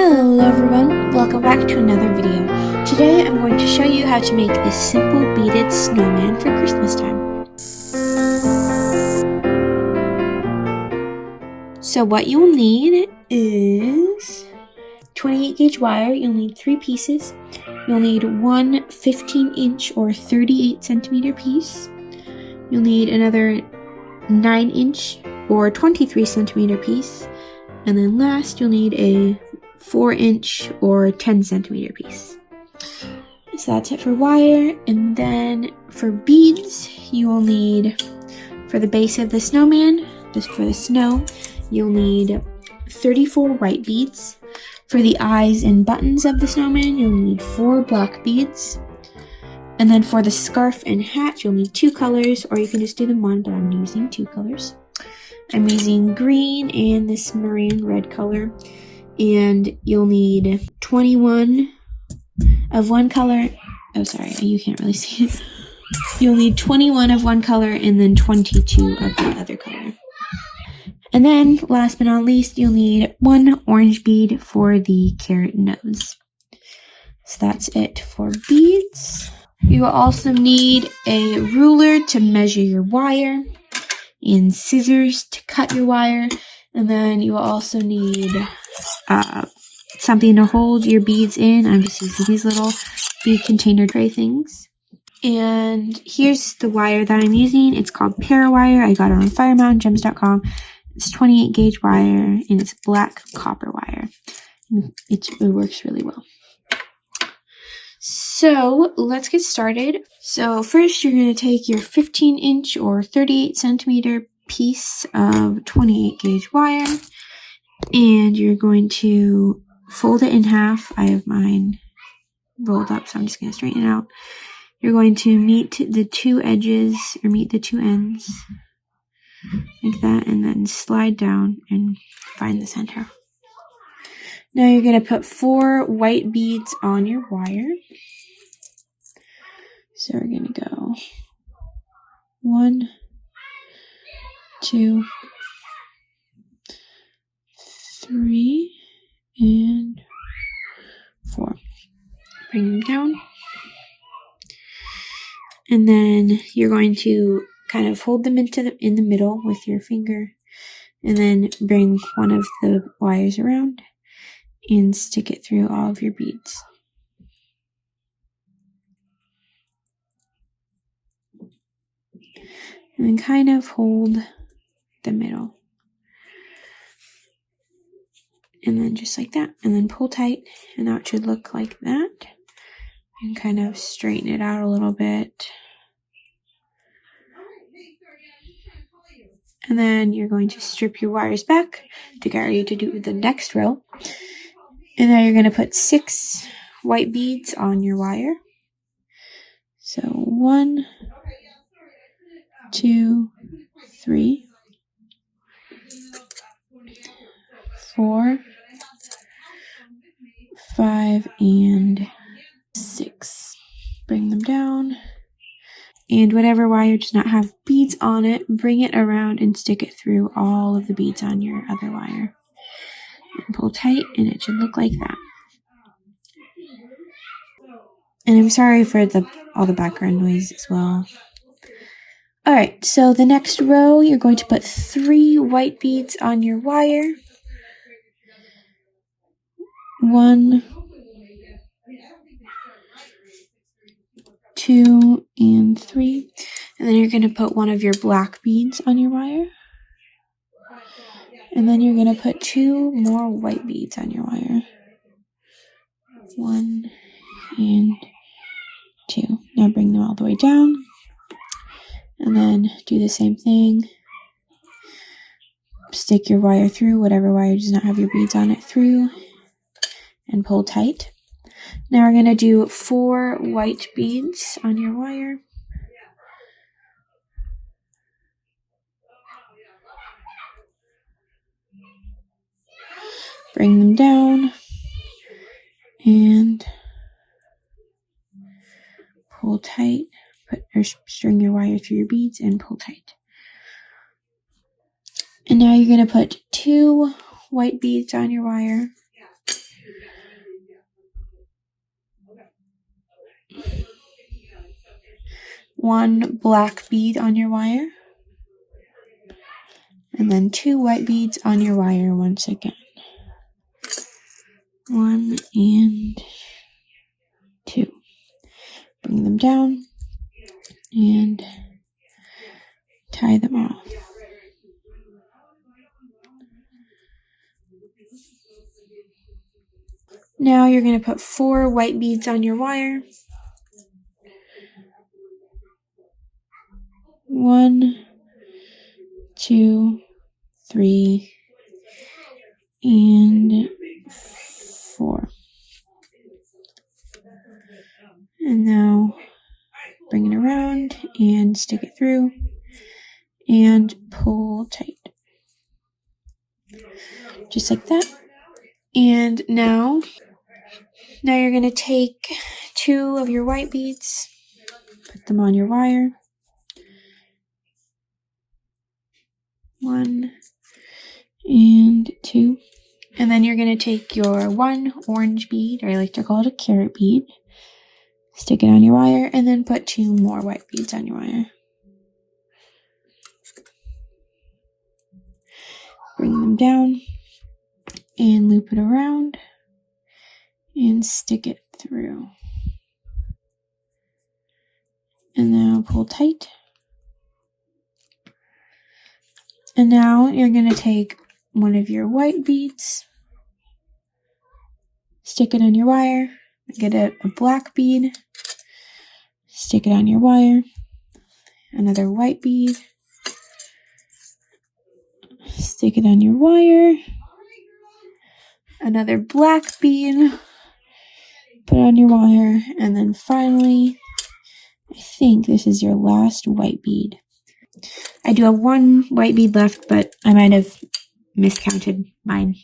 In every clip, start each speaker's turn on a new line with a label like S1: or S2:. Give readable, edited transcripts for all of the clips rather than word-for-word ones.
S1: Hello everyone, welcome back to another video. Today I'm going to show you how to make this simple beaded snowman for Christmas time. So what you'll need is 28 gauge wire. You'll need 3 pieces. You'll need one 15-inch or 38 centimeter piece. You'll need another 9-inch or 23 centimeter piece. And then last, you'll need a 4-inch or 10 centimeter piece. So that's it for wire. And then for beads, you will need, for the base of the snowman, just for the snow, you'll need 34 white beads. For the eyes and buttons of the snowman, you'll need 4 black beads. And then for the scarf and hat, you'll need 2 colors, or you can just do them one, but I'm using 2 colors. I'm using green and this maroon red color. And you'll need 21 of one color. Oh, sorry, you can't really see it. You'll need 21 of one color and then 22 of the other color. And then, last but not least, you'll need 1 orange bead for the carrot nose. So that's it for beads. You will also need a ruler to measure your wire and scissors to cut your wire. And then you will also need something to hold your beads in. I'm just using these little bead container tray things. And here's the wire that I'm using. It's called Parawire. I got it on firemountaingems.com. It's 28 gauge wire and it's black copper wire. It works really well. So let's get started. So first you're going to take your 15-inch or 38 centimeter piece of 28 gauge wire and you're going to fold it in half. I have mine rolled up, so I'm just going to straighten it out. You're going to meet the 2 edges, or meet the 2 ends, like that, and then slide down and find the center. Now you're going to put 4 white beads on your wire. So we're going to go 1, 2, 3, and 4. Bring them down. And then you're going to kind of hold them in the middle with your finger. And then bring one of the wires around and stick it through all of your beads. And then kind of hold the middle. And then just like that. And then pull tight. And now it should look like that. And kind of straighten it out a little bit. And then you're going to strip your wires back to get ready to do the next row. And now you're going to put 6 white beads on your wire. So 1, 2, 3, 4, 5, and 6. Bring them down. And whatever wire does not have beads on it, bring it around and stick it through all of the beads on your other wire. And pull tight, and it should look like that. And I'm sorry for all the background noise as well. Alright, so the next row, you're going to put 3 white beads on your wire. 1, 2, and 3. And then you're going to put one of your black beads on your wire. And then you're going to put 2 more white beads on your wire. 1 and 2. Now bring them all the way down. And then do the same thing. Stick your wire through, whatever wire does not have your beads on it, through. And pull tight. Now we're going to do 4 white beads on your wire. Bring them down and pull tight. String your wire through your beads and pull tight. And now you're going to put 2 white beads on your wire. 1 black bead on your wire, and then 2 white beads on your wire once again. 1 and 2. Bring them down and tie them off. Now you're going to put 4 white beads on your wire. 1, 2, 3, and 4. And now bring it around and stick it through and pull tight. Just like that. And now you're going to take 2 of your white beads, put them on your wire. 1 and 2. And then you're going to take your 1 orange bead, or I like to call it a carrot bead, stick it on your wire, and then put 2 more white beads on your wire. Bring them down and loop it around and stick it through. And now pull tight. And now you're going to take one of your white beads, stick it on your wire, get a black bead, stick it on your wire, another white bead, stick it on your wire, another black bead, put it on your wire, and then finally, I think this is your last white bead. I do have 1 white bead left, but I might have miscounted mine.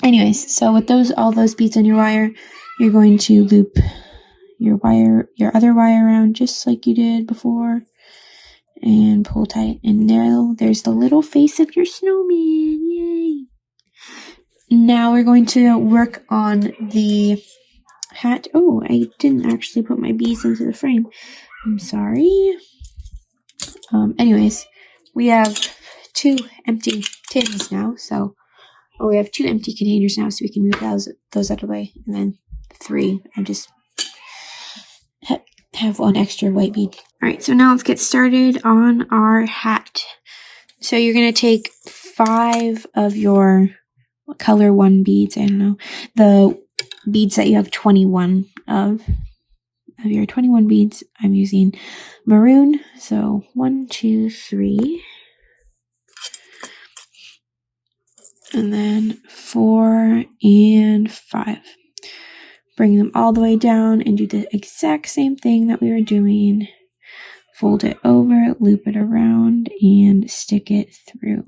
S1: Anyways, so with all those beads on your wire, you're going to loop your other wire around just like you did before, and pull tight. And there's the little face of your snowman. Yay! Now we're going to work on the hat. Oh, I didn't actually put my beads into the frame. I'm sorry. Anyways, we have 2 empty tins now, we have 2 empty containers now, so we can move those out of the way, and then 3. I just have 1 extra white bead. Alright, so now let's get started on our hat. So you're going to take 5 of your color 1 beads, I don't know, the beads that you have 21 of your 21 beads. I'm using maroon, so 1, 2, 3, and then 4 and 5. Bring them all the way down and do the exact same thing that we were doing. Fold it over, loop it around, and stick it through.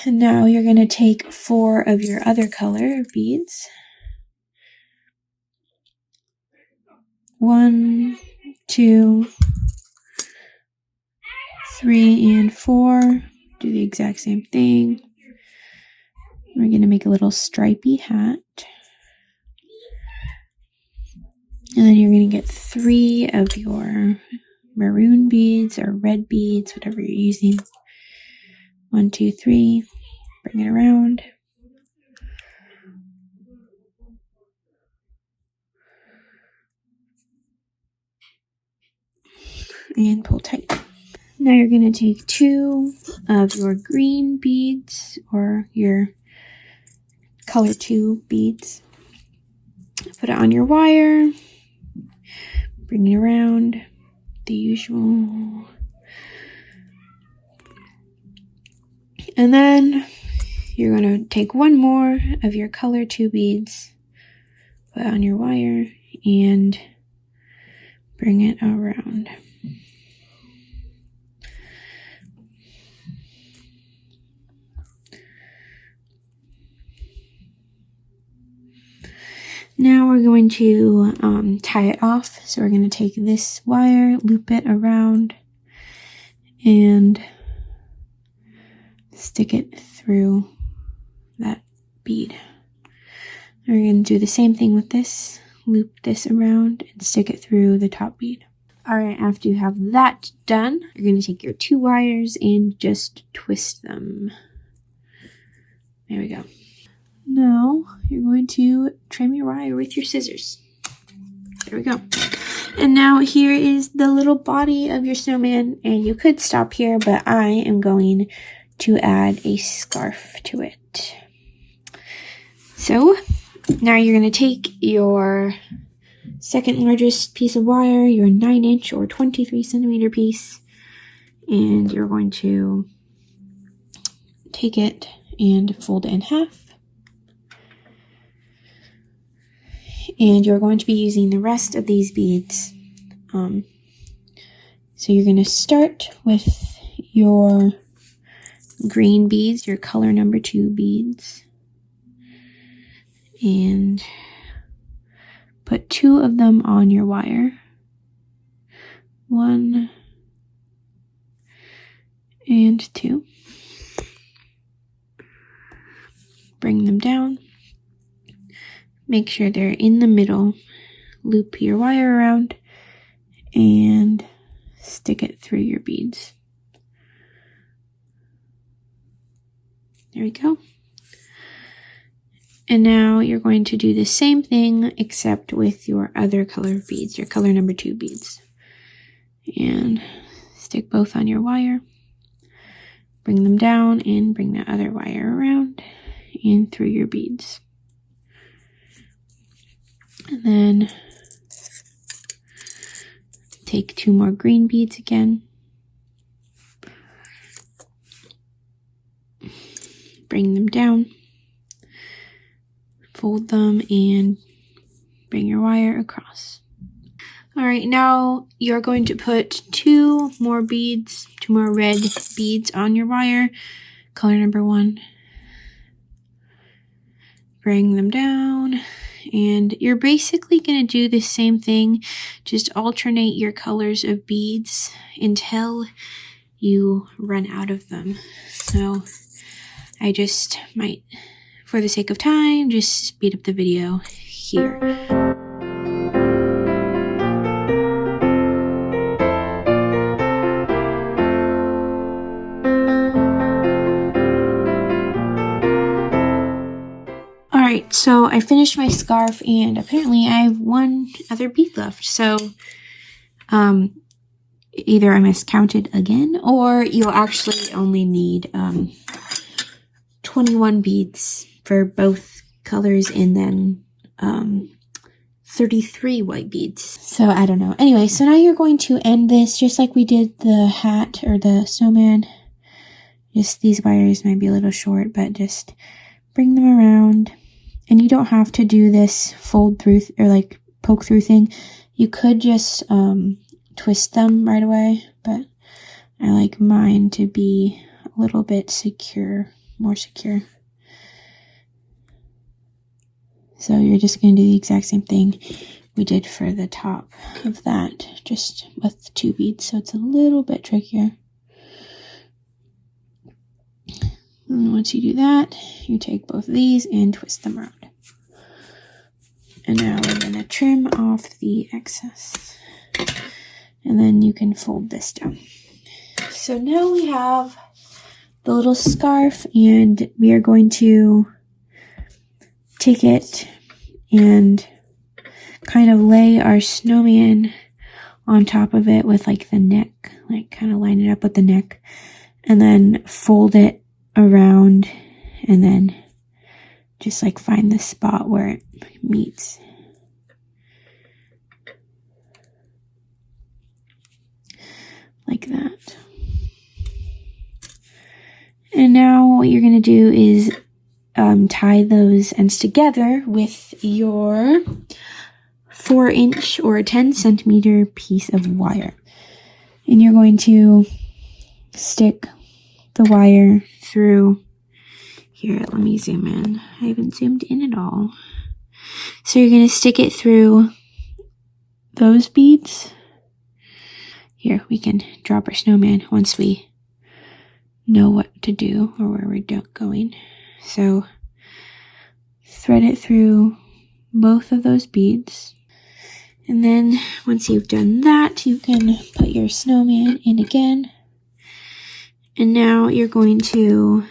S1: And now you're going to take 4 of your other color beads. 1, 2, 3, and 4. Do the exact same thing. We're going to make a little stripy hat. And then you're going to get 3 of your maroon beads or red beads, whatever you're using. 1, 2, 3. Bring it around. And pull tight. Now you're going to take 2 of your green beads or your color 2 beads. Put it on your wire. Bring it around. The usual. And then you're going to take 1 more of your color 2 beads. Put it on your wire and bring it around. Now we're going to tie it off. So we're going to take this wire, loop it around, and stick it through that bead. We're going to do the same thing with this. loop this around and stick it through the top bead. Alright, after you have that done, you're going to take your 2 wires and just twist them. There we go. Now, you're going to trim your wire with your scissors. There we go. And now here is the little body of your snowman, and you could stop here, but I am going to add a scarf to it. So, now you're going to take your second largest piece of wire, your 9-inch or 23 centimeter piece, and you're going to take it and fold it in half. And you're going to be using the rest of these beads. So you're going to start with your green beads, your color number 2 beads, and put 2 of them on your wire. 1 and 2. Bring them down. Make sure they're in the middle. Loop your wire around and stick it through your beads. There we go. And now you're going to do the same thing except with your other color of beads, your color number 2 beads. And stick both on your wire. Bring them down and bring the other wire around and through your beads. And then take 2 more green beads again. Bring them down. Fold them and bring your wire across. Alright, now you're going to put 2 more beads, 2 more red beads on your wire. Color number 1. Bring them down. And you're basically going to do the same thing, just alternate your colors of beads until you run out of them. So I just might, for the sake of time, just speed up the video here. Alright, so I finished my scarf and apparently I have 1 other bead left. So either I miscounted again or you'll actually only need 21 beads for both colors and then 33 white beads. So I don't know. Anyway, so now you're going to end this just like we did the hat or the snowman. Just these wires might be a little short, but just bring them around. And you don't have to do this fold through or like poke through thing. You could just twist them right away, but I like mine to be a little bit secure, more secure. So you're just going to do the exact same thing we did for the top of that, just with 2 beads, so it's a little bit trickier. And once you do that, you take both of these and twist them around. And now we're going to trim off the excess. And then you can fold this down. So now we have the little scarf, and we are going to take it and kind of lay our snowman on top of it with like the neck, like kind of line it up with the neck, and then fold it around and then just like find the spot where it meets. Like that. And now what you're going to do is tie those ends together with your 4-inch or 10 centimeter piece of wire. And you're going to stick the wire through here. Let me zoom in. I haven't zoomed in at all. So you're going to stick it through those beads. Here, we can drop our snowman once we know what to do or where we're going. So thread it through both of those beads. And then once you've done that, you can put your snowman in again. And now you're going to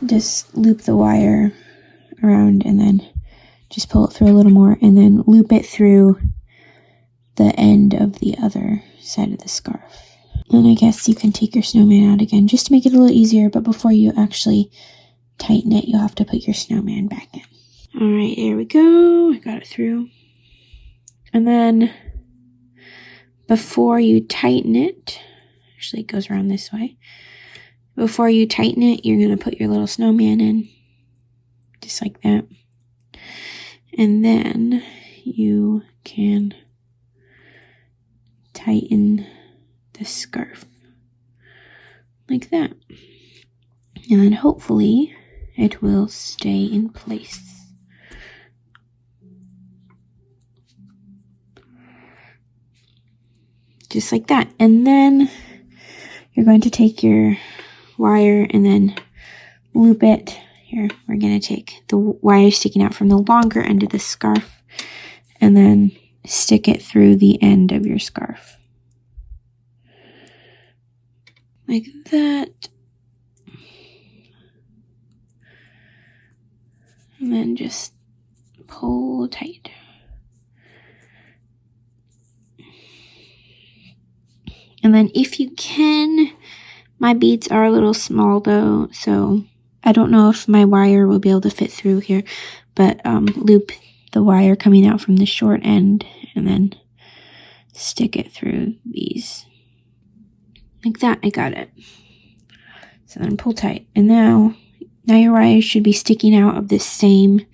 S1: just loop the wire around and then just pull it through a little more and then loop it through the end of the other side of the scarf. And I guess you can take your snowman out again just to make it a little easier, but before you actually tighten it, you'll have to put your snowman back in. All right, there we go. I got it through. And then before you tighten it, actually it goes around this way. Before you tighten it, you're going to put your little snowman in, just like that. And then you can tighten the scarf like that. And then hopefully it will stay in place. Just like that. And then you're going to take your wire and then loop it. Here, we're going to take the wire sticking out from the longer end of the scarf and then stick it through the end of your scarf. Like that. And then just pull tight. And then if you can, my beads are a little small though, so I don't know if my wire will be able to fit through here, but loop the wire coming out from the short end and then stick it through these. Like that, I got it. So then pull tight. And now your wire should be sticking out of the same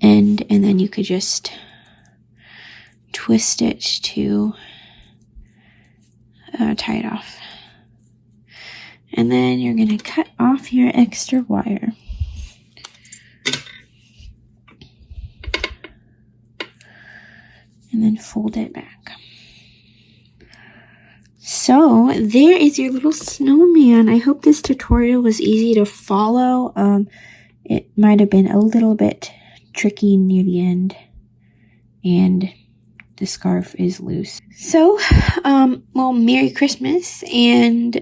S1: end, and then you could just twist it to tie it off. And then you're going to cut off your extra wire. And then fold it back. So there is your little snowman. I hope this tutorial was easy to follow. It might have been a little bit tricky near the end. And the scarf is loose. So, well, Merry Christmas, and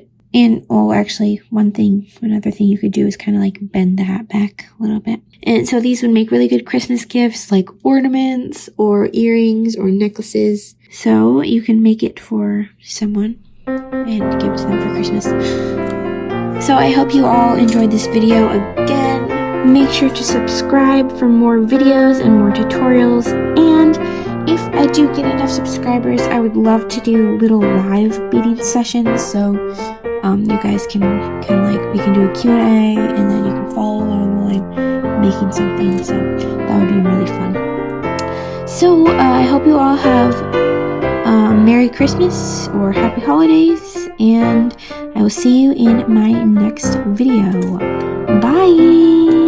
S1: oh, actually, another thing you could do is kind of like bend the hat back a little bit. And so these would make really good Christmas gifts, like ornaments or earrings or necklaces. So you can make it for someone and give it to them for Christmas. So I hope you all enjoyed this video. Again, make sure to subscribe for more videos and more tutorials, and if I do get enough subscribers, I would love to do little live beading sessions, so you guys can we can do a Q&A, and then you can follow along while I'm making something, so that would be really fun. So I hope you all have Merry Christmas or Happy Holidays, and I will see you in my next video. Bye!